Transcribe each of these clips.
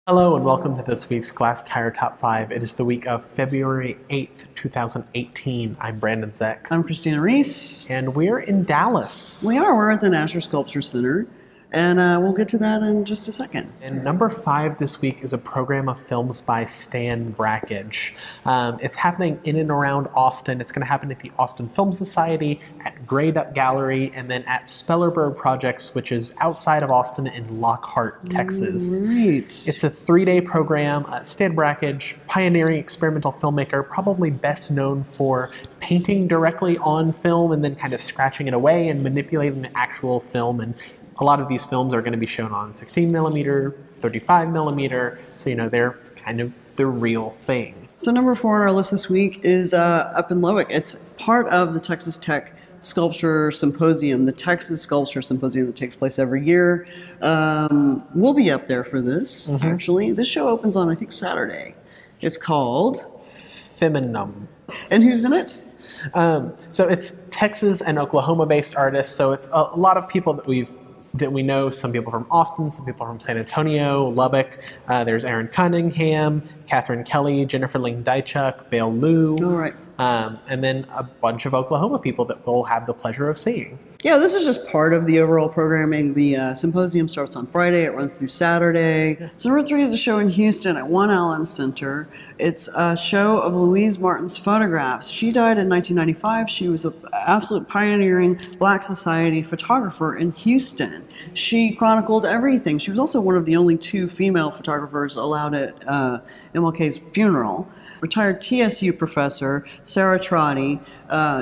Hello and welcome to this week's Glasstire Top 5. It is the week of February 8th, 2018. I'm Brandon Zech. I'm Christina Rees. And we're in Dallas. We're at the National Sculpture Center, and we'll get to that in just a second. And number 5 this week is a program of films by Stan Brackish. It's happening in and around Austin. It's going to happen at the Austin Film Society, at Grey Duck Gallery, and then at Spellerberg Projects, which is outside of Austin in Lockhart, Texas. Right. It's a 3-day program. Stan Brackish, pioneering experimental filmmaker, probably best known for painting directly on film and then kind of scratching it away and manipulating the actual film. And a lot of these films are going to be shown on 16mm, 35mm, so they're kind of the real thing. So number 4 on our list this week is up in Lubbock. It's part of the Texas Tech Sculpture Symposium, the Texas Sculpture Symposium that takes place every year. We'll be up there for this, actually. This show opens on, I think, Saturday. It's called Feminum. And who's in it? So it's Texas and Oklahoma-based artists, so it's a lot of people that we know, some people from Austin, some people from San Antonio, Lubbock. There's Aaron Cunningham, Catherine Kelly, Jennifer Ling Dychuk, Bale Liu. All right. And then a bunch of Oklahoma people that we'll have the pleasure of seeing. Yeah, this is just part of the overall programming. The symposium starts on Friday. It runs through Saturday. So number 3 is a show in Houston at One Allen Center. It's a show of Louise Martin's photographs. She died in 1995. She was an absolute pioneering Black society photographer in Houston. She chronicled everything. She was also one of the only 2 female photographers allowed at MLK's funeral. Retired TSU professor Sarah Trotty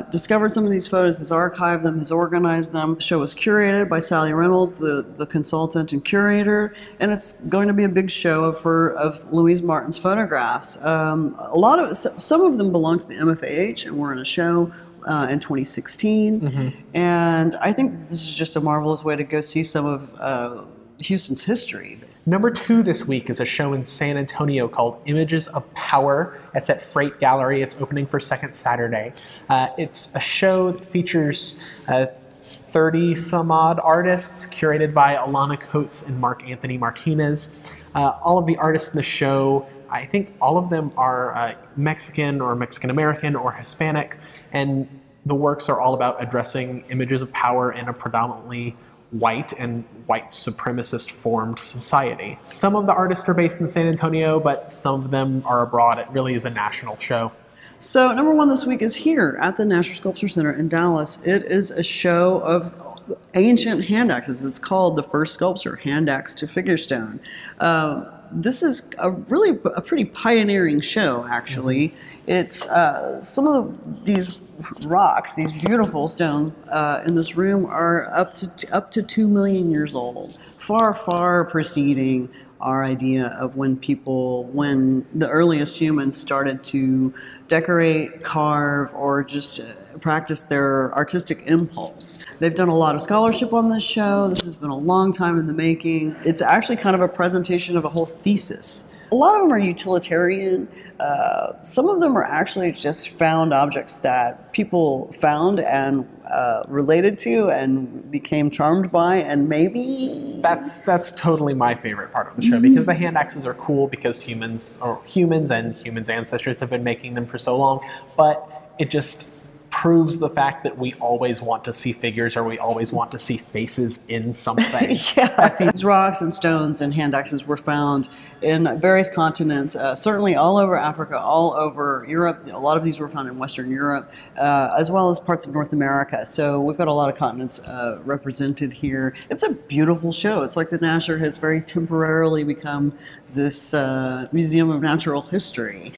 discovered some of these photos, has archived them, has organized them. The show was curated by Sally Reynolds, the consultant and curator, and it's going to be a big show of Louise Martin's photographs. Some of them belong to the MFAH and were in a show in 2016, and I think this is just a marvelous way to go see some of Houston's history. Number 2 this week is a show in San Antonio called Images of Power. It's at Freight Gallery. It's opening for second Saturday. It's a show that features 30-some-odd artists curated by Alana Coates and Mark Anthony Martinez. All of the artists in the show, I think all of them are Mexican or Mexican-American or Hispanic, and the works are all about addressing images of power in a predominantly white and white supremacist formed society. Some of the artists are based in San Antonio, but some of them are abroad. It really is a national show. So number 1 this week is here at the National Sculpture Center in Dallas. It is a show of ancient hand axes. It's called The First Sculpture, Hand Axe to Figure Stone. This is a pretty pioneering show, actually. It's some of these rocks, these beautiful stones in this room are up to 2 million years old, far preceding our idea of when the earliest humans started to decorate, carve, or just practice their artistic impulse. They've done a lot of scholarship on this show. This has been a long time in the making. It's actually kind of a presentation of a whole thesis. A lot of them are utilitarian. Some of them are actually just found objects that people found and related to and became charmed by, and maybe... That's totally my favorite part of the show, because the hand axes are cool because humans and humans' ancestors have been making them for so long, but it just proves the fact that we always want to see figures, or we always want to see faces in something. These rocks and stones and hand axes were found in various continents, certainly all over Africa, all over Europe. A lot of these were found in Western Europe, as well as parts of North America. So we've got a lot of continents represented here. It's a beautiful show. It's like the Nasher has very temporarily become this museum of natural history.